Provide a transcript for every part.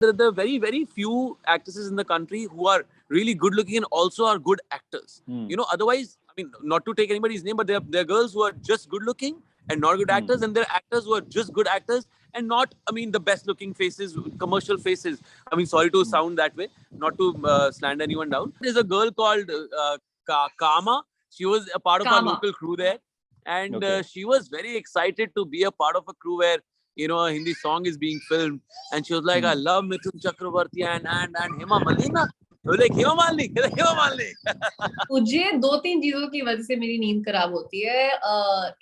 there are very, very few actresses in the country who are really good looking and also are good actors. You know, otherwise, I mean, not to take anybody's name, but there are girls who are just good looking and not good actors, and there are actors who are just good actors and not, I mean, the best looking faces, commercial faces. I mean, sorry to sound that way, not to slander anyone down. There's a girl called Kama. She was a part of our local crew there. And she was very excited to be a part of a crew where, you know, a Hindi song is being filmed. And she was like, I love Mithun Chakravarti and Hema Malini. like, Hema Malini. मुझे 2-3 चीजों की वजह से मेरी नींद खराब होती है.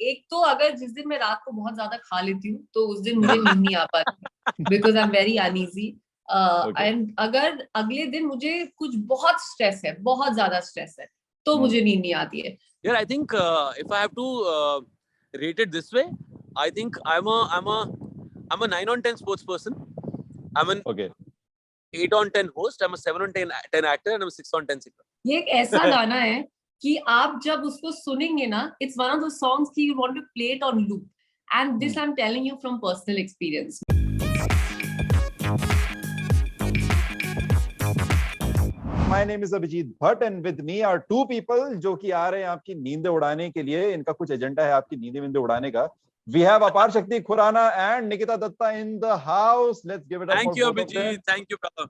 एक तो अगर जिस दिन मैं रात को बहुत ज्यादा खा लेती हूँ तो उस दिन मुझे नींद नहीं आ पाती because I'm very uneasy. And अगर अगले दिन मुझे कुछ बहुत स्ट्रेस है, बहुत ज्यादा स्ट्रेस है, तो मुझे नींद नहीं आती है. Yeah, I think if I have to rate it this way, I think I'm a 9 on 10 sports person. I'm an 8 on 10 host. I'm a 7 on 10 actor, and I'm a 6 on 10 singer. ये एक ऐसा गाना है कि आप जब उसको सुनेंगे ना, it's one of those songs कि you want to play it on loop. And this I'm telling you from personal experience. My name is Abhijit Bhatt and with me are two people जो कि आ रहे हैं आपकी नींदें उड़ाने के लिए. इनका कुछ एजेंडा है आपकी नींदें उड़ाने का. We have Apar Shakti Khurana and Nikita Datta in the house. Let's give it up. Thank you, Abhijit. Thank you, Kalam.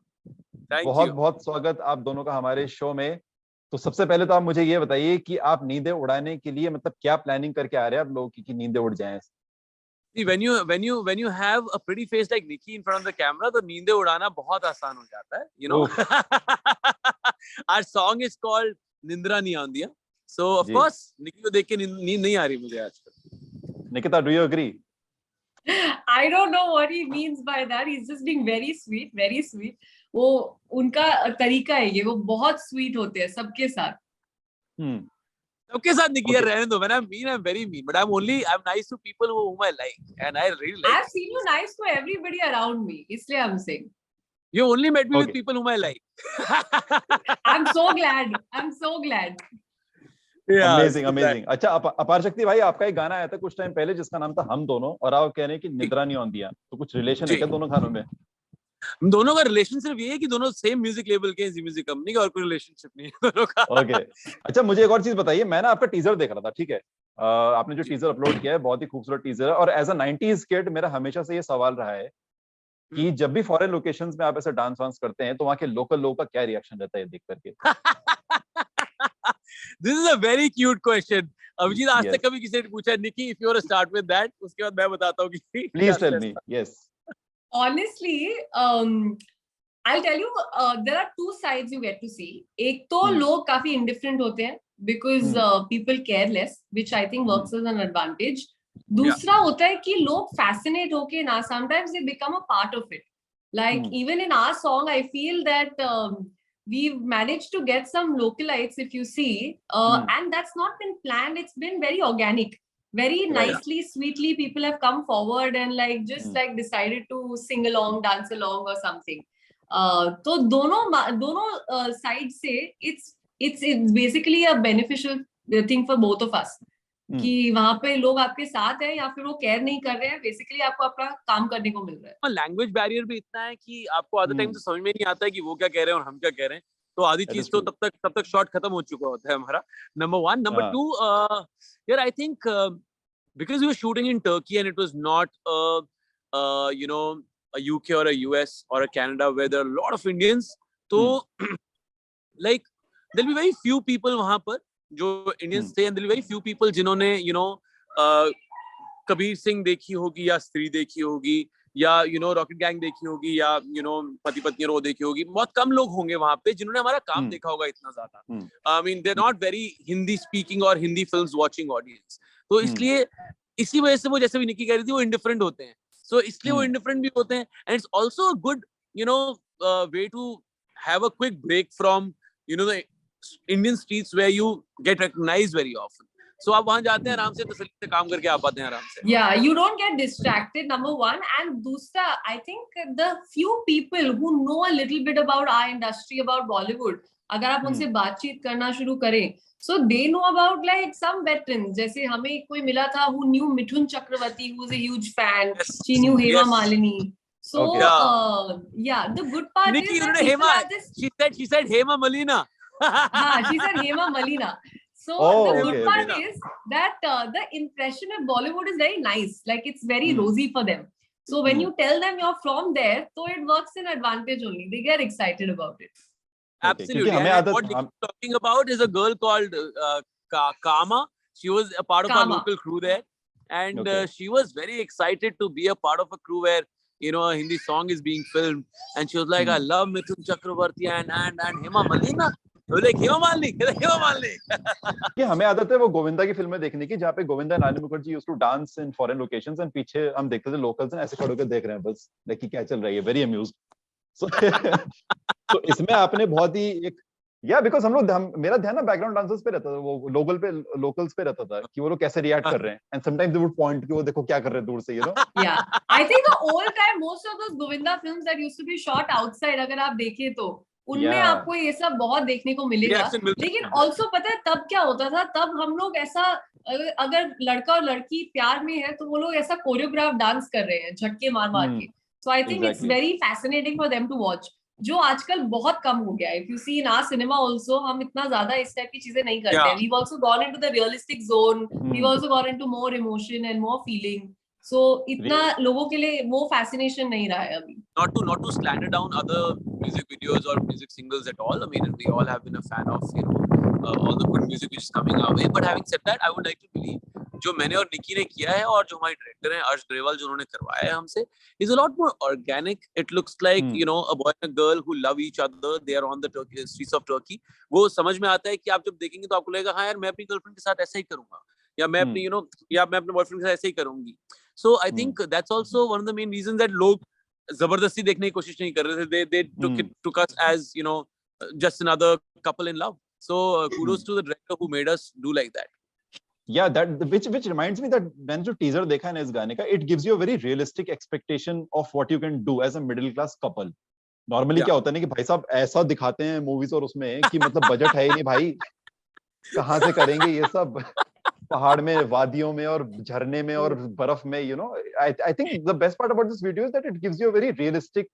Thank you. बहुत स्वागत आप दोनों का हमारे शो में. तो सबसे पहले तो आप मुझे ये बताइए कि आप नींदें उड़ाने के लिए मतलब क्या प्लानिंग करके आ रहे हैं आप लोग की नींदें उड़ जाएं. See, when you have a pretty face like Nikki in front of the camera, तो नींदें उड़ाना बहुत आसान हो जाता है. You know, our song is called निंद्रा नहीं आंदिया. So of course, Nikki को देख के नींद नहीं आ रही मुझे आजकल. Nikita, do you agree? I don't know what he means by that. He's just being very sweet, very sweet. वो उनका तरीका है ये, वो बहुत स्वीट होते हैं सबके साथ. सबके साथ निकी यार रहने दो. When I'm mean, I'm very mean, but I'm nice to people whom I like, and I really like. I've seen you nice to everybody around me. इसलिए I'm saying. You only met me with people whom I like. I'm so glad. I'm so glad. Yeah, amazing. अच्छा, अपार शक्ति भाई, आपका एक गाना आया था कुछ टाइम पहले जिसका नाम था हम दोनों, और आप कह रहे हैं कि निद्रा नहीं आंदी है. तो कुछ रिलेशन है क्या दोनों गानों में? दोनों का रिलेशन सिर्फ ये है कि दोनों सेम म्यूजिक लेबल के, जी म्यूजिक कंपनी का, और कोई रिलेशनशिप नहीं है दोनों का. ओके. अच्छा, मुझे एक और चीज बताइए. मैं ना आपका टीजर देख रहा था, ठीक है. आपने जो टीजर अपलोड किया है बहुत ही खूबसूरत टीजर है, और एज अ 90s किड मेरा हमेशा से ये सवाल रहा है कि जब भी फॉरेन लोकेशंस में आप ऐसे डांस वांस करते हैं तो वहाँ के लोकल लोगों का क्या रिएक्शन रहता है देख करके? This is a very cute question. Abhijit, आज तक कभी किसी ने पूछा निकी, if you want to start with that, उसके बाद मैं बताता हूँ कि Please tell me. Yes. Honestly, I'll tell you, there are two sides you get to see. एक तो लोग काफी indifferent होते हैं because people care less, which I think works as an advantage. दूसरा होता है कि लोग fascinate होके ना, sometimes they become a part of it. Like even in our song, I feel that we've managed to get some localites, if you see, and that's not been planned. It's been very organic. Very nicely, sweetly, people have come forward and like just like decided to sing along, dance along or something. तो दोनों sides से it's basically a beneficial thing for both of us. कि वहाँ पे लोग आपके साथ हैं या फिर वो केयर नहीं कर रहे हैं, बेसिकली आपको अपना काम करने को मिल रहा है. लैंग्वेज बैरियर भी इतना है कि आपको आधे टाइम से समझ में नहीं आता है कि वो क्या कह रहे हैं और हम क्या कह रहे हैं. तो आधी चीज तो तब तक शॉट खत्म हो चुका होता है हमारा. नंबर 1. नंबर 2, यार I think because we were shooting in Turkey and it was not a UK or a US or a Canada where there are a lot of Indians. So like there'll be very few people वहाँ पर जो Indians थे, and there'll be very few people जिन्होंने कबीर सिंह देखी होगी या स्त्री देखी होगी या रॉकेट गैंग देखी होगी या पति पत्नी रो देखी होगी. बहुत कम लोग होंगे वहाँ पे जिन्होंने हमारा काम देखा होगा इतना ज्यादा. I mean they're not very Hindi speaking or Hindi films watching audience. तो इसलिए इसी वजह से वो, जैसे भी निकी कह रही थी, वो इंडिफरेंट होते हैं. सो इसलिए वो इंडिफरेंट भी होते हैं. And it's also a good way to have a quick break from the Indian streets where you get recognised very often. So आप वहां जाते हैं आराम से, तसल्ली से काम करके आ पाते हैं आराम से. Yeah, you don't get distracted, number one. And दूसरा, I think the few people who know a little bit about our industry, about Bollywood, अगर आप उनसे बातचीत करना शुरू करें, so they know about like some veterans. जैसे हमें कोई मिला था who knew Mithun Chakravarti, who was a huge fan. She knew Hema Malini. So Okay. yeah, the good part Nikki, is you that know people Hema. are just She said Hema Malina. she said Hema Malina. So Oh, the okay, good part okay. is that the impression of Bollywood is very nice. Like it's very rosy for them. So when you tell them you're from there, so it works in advantage only. They get excited about it. Okay, क्योंकि Absolutely. हमें And आदत what Nikki is talking about is a girl called Kama. She was a part of our Kama. local crew there. And Okay. she was very excited to be a part of a crew where, you know, a Hindi song is being filmed. And she was like, I love Mithun Chakravarti and Hema Malina. I was like, Hema Malini, Hema Malini. कि हमें आदत है वो गोविंदा की फिल्में देखने की जहाँ पे Govinda and Rani Mukherjee used to dance in foreign locations and पीछे हम देखते थे लोकल्स ऐसे खड़े होकर देख रहे हैं बस लाइक क्या चल रहा है वेरी अम्यूज्ड सो तो इसमें आपने बहुत ही एक या बिकॉज मेरा ध्यान ना बैकग्राउंड डांसर्स पे रहता था वो लोकल्स पे रहता था कि वो लोग कैसे रिएक्ट कर रहे हैं and sometimes they would point कि वो देखो क्या कर रहे हैं दूर से Yeah, I think the old time most of those Govinda films that used to be shot outside, अगर आप देखें तो उनमें Yeah. आपको ये सब बहुत देखने को मिलेगा. Reaction मिलता लेकिन है. also पता है तब क्या होता था, तब हम लोग ऐसा अगर लड़का और लड़की प्यार में है तो वो लोग ऐसा कोरियोग्राफ डांस कर रहे हैं झटके मार मार के. So I think it's Exactly. very fascinating for them to watch. जो आजकल बहुत कम हो गया है. If you see in our cinema also, हम इतना ज्यादा इस टाइप की चीजें नहीं करते. Yeah. We've also gone into the realistic zone. We've also gone into more emotion and more feeling. So इतना लोगों के लिए वो fascination नहीं रहा है अभी. Not to slander down other music videos or music singles at all. I mean, we all have been a fan of, you know, all the good music which is coming our way. But having said that, I would like to believe जो मैंने और निकी ने किया है और जो हमारे director हैं अर्श ग्रेवाल जो उन्होंने करवाया है हमसे is a lot more organic. It looks like you know a boy and a girl who love each other. They are on the streets of Turkey. वो समझ में आता है कि आप जब देखेंगे तो आपको लगेगा हाँ यार मैं अपनी गर्लफ्रेंड के साथ ऐसा ही करूंगा या मैं अपनी you know या मैं अपने बॉयफ्रेंड के साथ ऐसे ही करूंगी. So I think that's also one of the main reasons that लोग जबरदस्ती देखने की कोशिश नहीं कर रहे थे. They took us as you know just another couple in love. So kudos to the director who made us do like that. Yeah, that which reminds me that when जो teaser देखा है ना इस गाने का, it gives you a very realistic expectation of what you can do as a middle class couple. Normally क्या होता है ना कि भाई साहब ऐसा दिखाते हैं मूवीज और उसमें कि मतलब बजट है ही नहीं भाई, कहाँ से करेंगे ये सब पहाड़ में वादियों में और झरने में और बर्फ में you know. I think the best part about this video is that it gives you a very realistic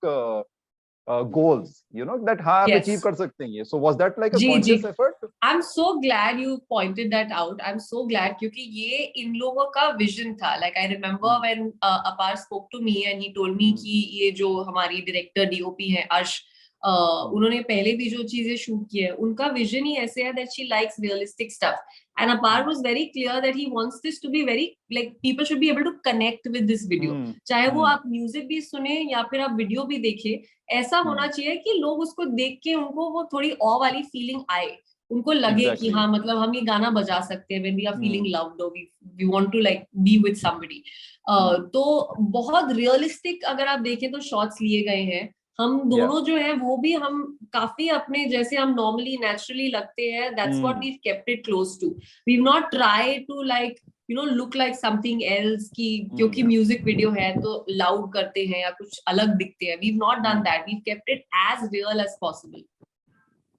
goals, you know, that हाँ आप Yes. achieve कर सकते हैं ये. So was that like a ji, conscious ji. effort? I'm so glad you pointed that out. I'm so glad क्योंकि ये इन लोगों का vision था. Like I remember when Apar spoke to me and he told me कि ये जो हमारी director DOP है अर्श, उन्होंने पहले भी जो चीजें शूट की है उनका विजन ही ऐसे है that she likes realistic stuff. And Apar was very clear that he wants this to be very like people should be able to connect with this video. चाहे वो आप म्यूजिक भी सुने या फिर आप वीडियो भी देखे, ऐसा होना चाहिए कि लोग उसको देख के उनको वो थोड़ी ऑ वाली फीलिंग आए, उनको लगे कि हाँ मतलब हम ये गाना बजा सकते हैं when we are feeling loved or we want to like be with somebody. तो बहुत रियलिस्टिक अगर आप देखें तो शॉट्स लिए गए हैं. हम दोनों जो है वो भी हम काफी अपने जैसे हम नॉर्मली नेचुरली लगते हैं. That's what we've kept it close to. We've not tried to like you know look like something else कि क्योंकि म्यूजिक वीडियो है तो लाउड करते हैं या कुछ अलग दिखते हैं. We've not done that. We've kept it as real as possible.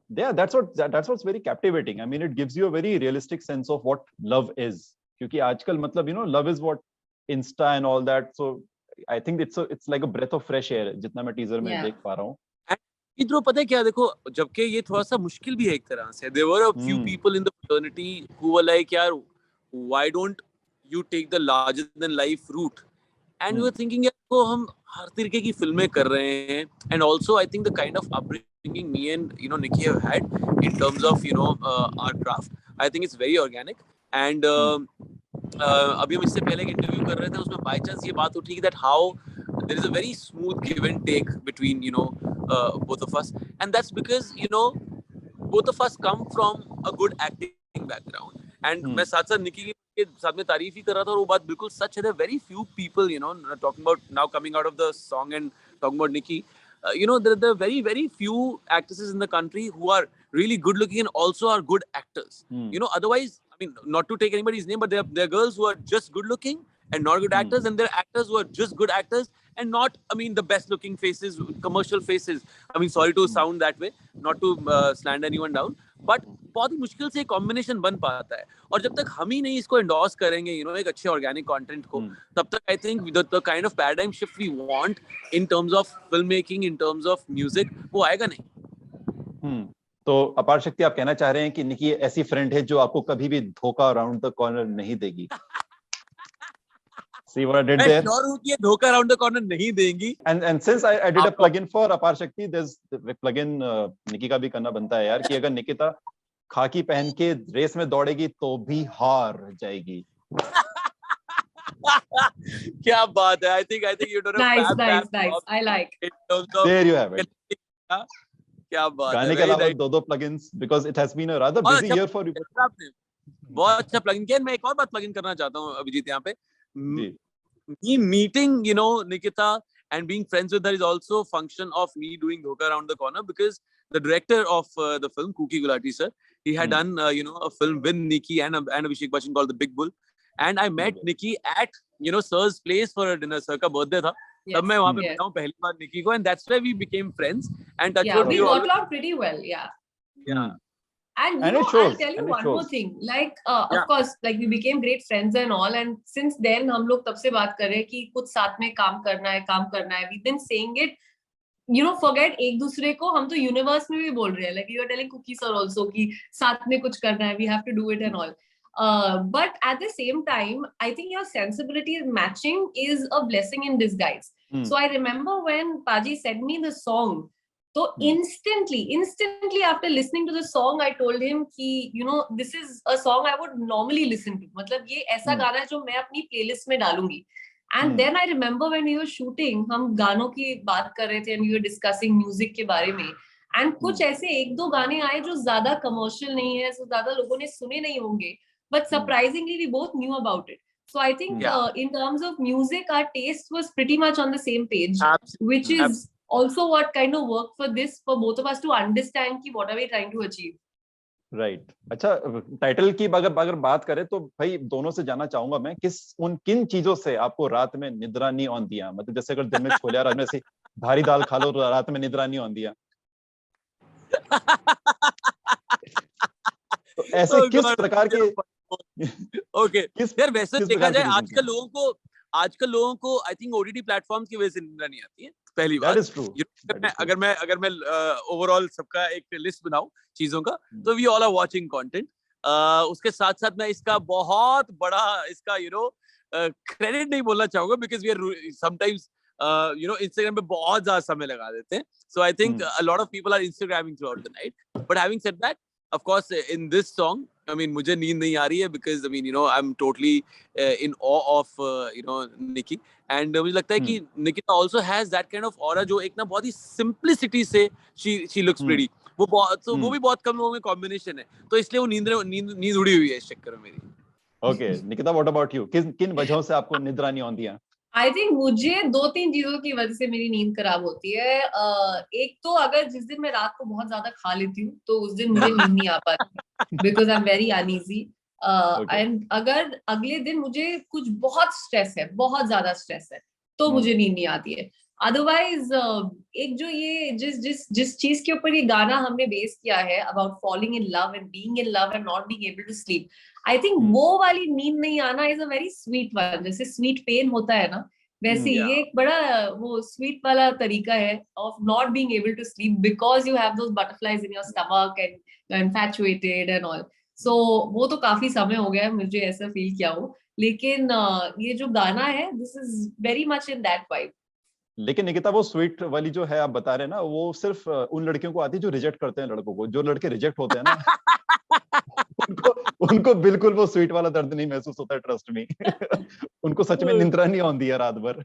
Yeah, that's what's very captivating. I mean, it gives you a very realistic sense of what love is. क्योंकि आजकल मतलब you know love is what Insta and all that. So I think it's like a breath of fresh air जितना मैं teaser में देख पा रहा हूँ. इधर पता है क्या देखो जबकि ये थोड़ा सा मुश्किल भी है एक तरह से. There were a few people in the fraternity who were like यार why don't you take the larger than life route? And we were thinking यार तो हम हर तरीके की फिल्में कर रहे हैं. And also I think the kind of upbringing me and you know Nikki have had in terms of you know our craft, I think it's very organic. And अभी हम इससे पहले एक इंटरव्यू कर रहे थे उसमें बाय चांस ये बात उठी that how there is a very smooth give and take between you know both of us, and that's because you know both of us come from a good acting background. And मैं साथ साथ निकी के साथ में तारीफ ही कर रहा था और वो बात बिल्कुल सच है. There are very few people you know talking about now coming out of the song and talking about Nikki. You know there are very few actresses in the country who are really good looking and also are good actors. You know otherwise I mean not to take anybody's name but there are girls who are just good looking and not good actors, and there are actors who are just good actors and not I mean the best looking faces, commercial faces. I mean sorry to sound that way, not to slander anyone down, but बहुत ही मुश्किल से combination बन पाता है, और जब तक हम ही नहीं इसको एंडोर्स करेंगे एक अच्छे ऑर्गेनिक कंटेंट को, तब तक I think the kind of paradigm shift we want in terms of film making, in terms of music, वो आएगा नहीं। तो अपार शक्ति, आप कहना चाह रहे हैं कि निकी ऐसी फ्रेंड है जो आपको कभी भी धोखा अराउंड द कॉर्नर नहीं देगी? See what I did मैं there? श्योर हूं कि ये धोखा अराउंड द कॉर्नर नहीं देंगी। And since I did a plug-in for अपार शक्ति, there's plug-in निकी का भी करना बनता है यार, कि अगर निकिता खाकी पहन के रेस में दौड़ेगी तो भी हार जाएगी। क्या बात है, I think you don't nice I like There you have it. क्या बात है, गाने के अलावा दो plugins, because it has been a rather busy year for you. बहुत अच्छा प्लगइन किया। मैं एक और बात प्लगइन करना चाहता हूँ अभिजीत यहाँ पे। Me meeting Nikita and being friends with her is also a function of me doing Dhoka Around the Corner, because the director of the film, Kuki Gulati sir, he had done a film with Nikki and Abhishek Bachchan called The Big Bull, and I met Nikki at sir's place for a dinner. Sir का birthday था, तब मैं वहाँ पे मिला हूँ पहली बार निकी को, and that's where we became friends, and touch wood we got along pretty well. Yeah. And it shows, I'll tell you one more thing. Like, of course, like we became great friends and all. And since then, हम लोग तब से बात कर रहे हैं कि कुछ साथ में काम करना है. We've been saying it. Forget एक दूसरे को, हम तो universe में भी बोल रहे हैं. Like you are telling Cookie sir also कि साथ में कुछ करना है. We have to do it and all. But at the same time, I think your sensibility matching is a blessing in disguise. So I remember when Paji sent me the song. So instantly after listening to the song, I told him कि this is a song I would normally listen to. मतलब ये ऐसा गाना है जो मैं अपनी playlist में डालूंगी. And then I remember when we were shooting, हम गानों की बात कर रहे थे and we were discussing music के बारे में. And कुछ ऐसे एक दो गाने आए जो ज़्यादा commercial नहीं है, so ज़्यादा लोगों ने सुने नहीं होंगे. But surprisingly, we both knew about it. So I think in terms of music, our taste was pretty much on the same page, which is also what kind of worked for this, for both of us to understand कि what are we trying to achieve. Right. अच्छा, title की अगर बात करें तो भाई दोनों से जानना चाहूंगा मैं, किन चीजों से आपको रात में निद्रा नहीं आती है? मतलब जैसे अगर दिन में छोले रात में ऐसी भारी दाल खा लो तो रात में निद्रा नहीं आती है, तो ऐसे किस प्रकार के ओके यार, वैसे देखा जाए आजकल लोगों को आई थिंक ओटीटी प्लेटफॉर्म्स की वजह से निद्रा नहीं आती है, पहली बात। अगर मैं ओवरऑल सबका एक लिस्ट बनाऊं चीजों का, तो we all are watching content. उसके साथ साथ मैं इसका बहुत बड़ा क्रेडिट नहीं बोलना चाहूंगा, because we are sometimes Instagram पे बहुत ज्यादा समय लगा देते हैं, so I think a lot of people are instagramming throughout the night. But having said that, of course in this song, I mean मुझे नींद नहीं आ रही है, because I mean I'm totally in awe of Nikki, and मुझे लगता है कि Nikita also has that kind of aura जो एक ना बहुत ही simplicity से she looks pretty, वो भी बहुत कम लोगों में कॉम्बिनेशन है, तो इसलिए वो नींद उड़ी हुई है इस चक्कर में मेरी। Okay, Nikita, what about you? किन वजहों से आपको निद्रा नहीं आती है? I think मुझे 2-3 चीजों की वजह से मेरी नींद खराब होती है। एक तो अगर जिस दिन मैं रात को बहुत ज्यादा खा लेती हूँ तो उस दिन मुझे नींद नहीं आ पाती, because I'm very uneasy. And अगर अगले दिन मुझे कुछ बहुत ज्यादा स्ट्रेस है, तो मुझे नींद नहीं आती है। अदरवाइज एक जो ये जिस चीज के ऊपर ये गाना हमने बेस किया है, about falling in love and being in love and not being able to sleep, I think वो वाली नींद नहीं आना is a very sweet one. जैसे स्वीट पेन होता है ना, वैसे ये एक बड़ा वो स्वीट वाला तरीका है of not being able to sleep, because you have those butterflies in your stomach and infatuated and all. So वो तो काफी समय हो गया मुझे ऐसा फील किया हो, लेकिन ये जो गाना है, this is very much in that vibe. लेकिन निकिता, वो स्वीट वाली जो है आप बता रहे हैं ना, वो सिर्फ उन लड़कियों को आती है जो रिजेक्ट करते हैं लड़कों को। जो लड़के रिजेक्ट होते हैं ना उनको बिल्कुल वो स्वीट वाला दर्द नहीं महसूस होता है, ट्रस्ट मी। उनको सच में निद्रा नहीं आती है रात भर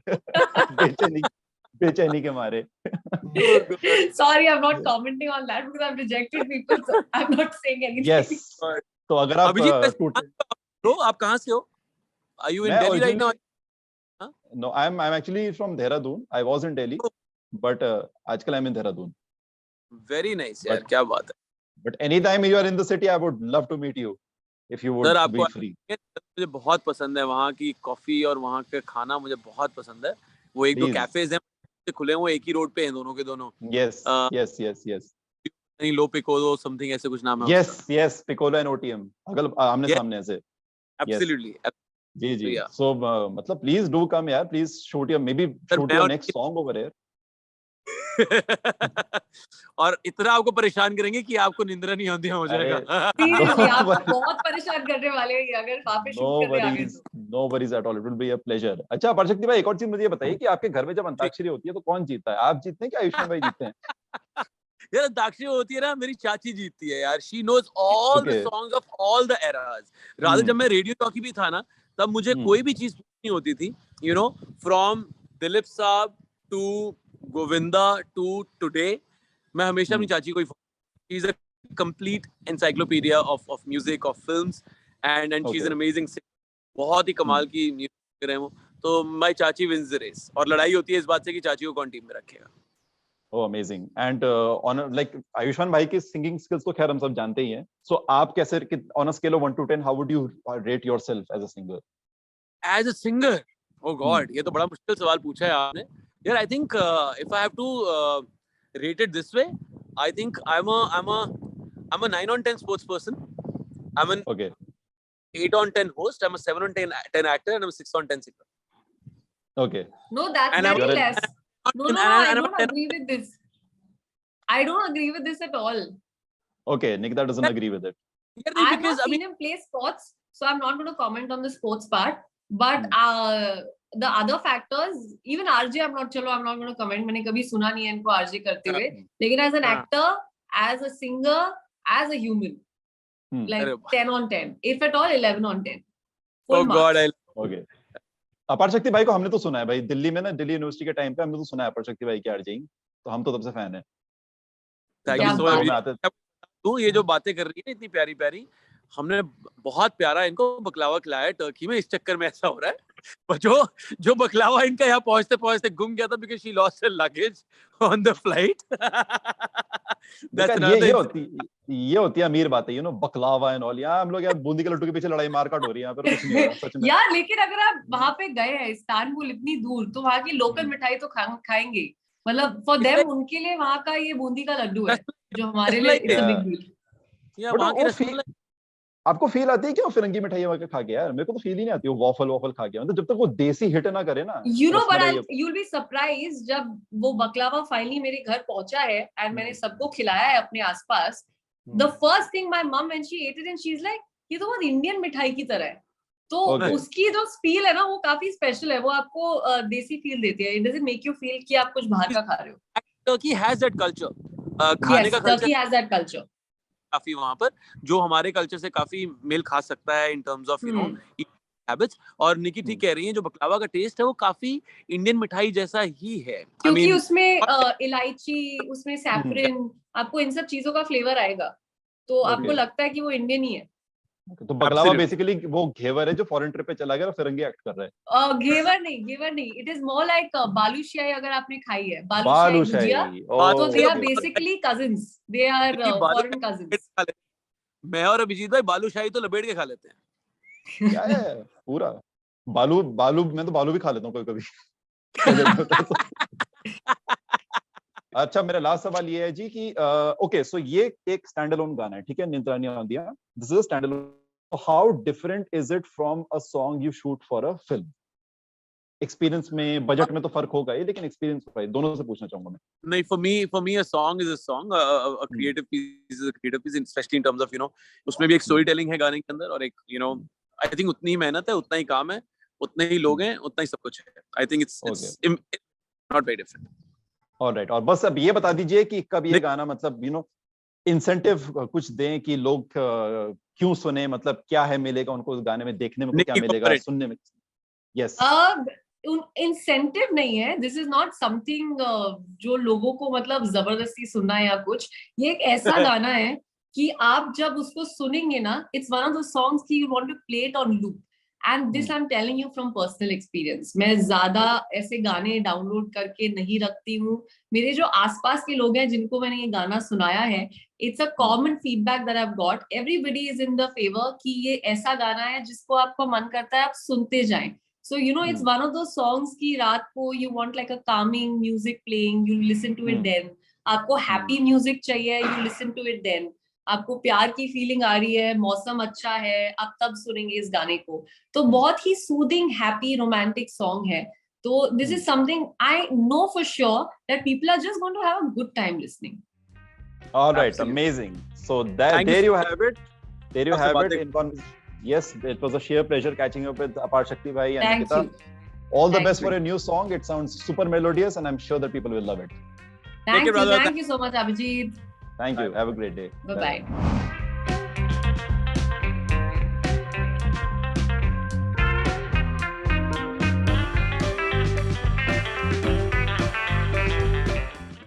बेचैनी के मारे। Sorry, I'm not commenting on that because I've rejected people, so I'm not saying anything. Yes. तो अगर आप आप कहाँ से हो? Are you in Delhi right now? No, I'm actually from Dehradun. I was in Delhi, but आजकल I'm in Dehradun. Very nice, यार, क्या बात है। But anytime you are in the city, I would love to meet you if you would be free. मुझे बहुत पसंद है वहाँ की कॉफी और वहाँ का खाना, मुझे बहुत पसंद है। वो एक दो कैफेज हैं खुले हुए, एक ही रोड पे हैं दोनों के दोनों। Yes. नहीं लो पिकोलो समथिंग ऐसे कुछ नाम है यस पिकोलो एंड ओटीएम अगल आमने सामने ऐसे एब्सोल्युटली जी सो मतलब प्लीज डू कम यार please shoot your next song over here और इतना आपको परेशान करेंगे कि आपको निंद्रा नहीं आती हो जाएगा सीरियसली आपको बहुत परेशान करने वाले हैं अगर वहां पे शूट करने आ गए तो no worries at all it will be a pleasure अच्छा परशक्ति भाई एक और चीज मुझे ये बताइए कि आपके घर में जब अंताक्षरी होती है तो कौन जीतता है आप जीतते हैं कि आयुष्मान भाई जीतते हैं यार अंताक्षरी होती है ना मेरी चाची जीतती है यार she knows all the songs of all the eras rather जब मैं रेडियो टॉकी भी था ना तब मुझे कोई भी चीज नहीं होती थी यू नो फ्रॉम दिलीप साहब टू गोविंदा टू टुडे मैं हमेशा अपनी चाची को ही she is a complete encyclopaedia of music of films and she is an amazing बहुत ही कमाल की म्यूजिक है वो तो माय चाची विंस द रेस और लड़ाई होती है इस बात से कि चाची को कौन टीम में रखेगा Oh, amazing. And on like Ayushman भाई की सिंगिंग स्किल्स तो खैर हम सब जानते ही हैं. So आप कैसे on a scale of 1 to 10 how would you rate yourself as a singer? As a singer, oh God, ये तो बड़ा मुश्किल सवाल पूछा है आपने. यार I think if I have to rate it this way, I think I'm a 9 on 10 sports person. I'm an 8 on 10 host. I'm a 7 on 10 actor, and I'm a 6 on 10 singer. Okay. No, that's and very less. No, I don't agree with this. I don't agree with this at all. Okay, Nikita doesn't agree with it. I've not seen him play sports, so I'm not going to comment on the sports part. But the other factors, even RJ, I'm not going to comment. मैंने कभी सुना नहीं है इनको RJ करते हुए. लेकिन as an actor, as a singer, as a human, like 10 on 10. If at all, 11 on 10. Full marks. Okay. अपार शक्ति भाई को हमने तो सुना है भाई दिल्ली में ना दिल्ली यूनिवर्सिटी के टाइम पे हमने तो सुना है अपार शक्ति भाई की आरजेइंग तो हम तो तब से फैन हैं तो ये जो बातें कर रही है इतनी प्यारी प्यारी हमने बहुत प्यारा इनको बकलावा खिलाया है टर्की में इस चक्कर में ऐसा हो रहा है जो बकलावा इनका यहाँ पहुंचते पहुंचते गुम गया था because she lost her luggage on the flight ये होती है अमीर बातें यू नो बकलावा एंड ऑल यार हम लोग यार बूंदी के लड्डू के पीछे लड़ाई मारकाट हो रही है यहाँ पर कुछ नहीं हो रहा सच में यार लेकिन अगर आप वहां पे गए हैं इस्तांबुल इतनी दूर तो वहां की लोकल मिठाई तो खाएंगे मतलब फॉर देम उनके लिए वहां का ये बूंदी का लड्डू है जो हमारे लिए इट्स अ बिग डील आपको फील आती है क्या फिरंगी मिठाई वगैरह खा के यार मेरे को तो फील ही नहीं आती वो वॉफल खा के मतलब जब तक वो देसी हिट ना करे ना you know but you will be surprised जब वो बकलावा फाइनली मेरे घर पहुंचा है एंड मैंने सबको खिलाया है अपने आसपास the first thing my mum when she at it and she is like ये तो बहुत इंडियन मिठाई की तरह है तो उसकी जो फील है ना वो काफी स्पेशल है वो आपको देसी फील देती है it doesn't make you feel कि आप कुछ बाहर का खा रहे हो टर्की हैज दैट कल्चर खाने का culture Turkey has that culture काफी वहां पर जो हमारे कल्चर से काफी मेल खा सकता है इन terms of you no habits और निकी ठीक कह रही है जो बकलावा का टेस्ट है वो काफी इंडियन मिठाई जैसा ही है क्योंकि उसमें इलायची उसमें सैफरन आपको इन सब चीजों का फ्लेवर आएगा तो आपको लगता है कि वो इंडियन ही है तो बकलावा बेसिकली वो घेवर है जो फॉरेन ट्रिप पे चला गया और फिरंगी एक्ट कर रहा है घेवर नहीं it is more like balushahi अगर आपने खाई है बालूशाही तो they are basically cousins they are foreign cousins मैं और अभिजीत भाई बालूशाही तो लपेट के खा लेते हैं क्या है पूरा बालू मैं तो बालू भी खा लेता हूँ कभी अच्छा मेरा लास्ट सवाल ये है जी कि ओके सो ये एक स्टैंड अलोन गाना है ठीक है निंद्रा नहीं आती this is a stand alone how different is it from a song you shoot for a film experience में बजट में तो फर्क होगा ही लेकिन एक्सपीरियंस पर दोनों से पूछना चाहूंगा मैं नहीं for me a song is a song a creative piece is a creative piece specially in terms of you know उसमें भी एक स्टोरी टेलिंग है गाने के अंदर और एक यू नो आई थिंक उतनी ही मेहनत है उतना ही काम है उतने ही लोग हैं उतना ही सब कुछ है I think it's not very different alright और बस अब ये बता दीजिए कि कब ये गाना मतलब यू नो इंसेंटिव कुछ दें कि लोग क्यों सुने मतलब क्या है मिलेगा उनको उस गाने में देखने में क्या मिलेगा सुनने में यस इंसेंटिव नहीं है दिस इज नॉट समथिंग जो लोगों को मतलब जबरदस्ती सुनना है या कुछ ये एक ऐसा गाना है कि आप जब उसको सुनेंगे ना it's one of the songs कि you want to play it on loop and this I am telling you from personal experience मैं ज्यादा ऐसे गाने डाउनलोड करके नहीं रखती हूँ मेरे जो आसपास के लोग हैं जिनको मैंने ये गाना सुनाया है it's a common feedback that I have got everybody is in the favour कि ये ऐसा गाना है जिसको आपको मन करता है आप सुनते जाएं so you know it's one of those songs ki raat ko you want like a calming music playing you listen to it then आपको हैप्पी म्यूजिक चाहिए, you listen to it then. आपको प्यार की फीलिंग आ रही है, मौसम अच्छा है, आप तब सुनेंगे इस गाने को। तो बहुत ही सूदिंग, हैप्पी, रोमांटिक सॉन्ग है। तो this is something I know for sure that people are just going to have a good time listening. All right, Absolutely. amazing. So Thank there you you so have it. There you much for have it. Baatein. Yes, it was a sheer pleasure catching up with Apar Shakti bhai and Thank Nikita. you. All the Thank best you. for your new song. It sounds super melodious, and I'm sure that people will love it. Thank care, brother. you so much, Abhijit. Thank you. Bye. Have a great day. Bye bye.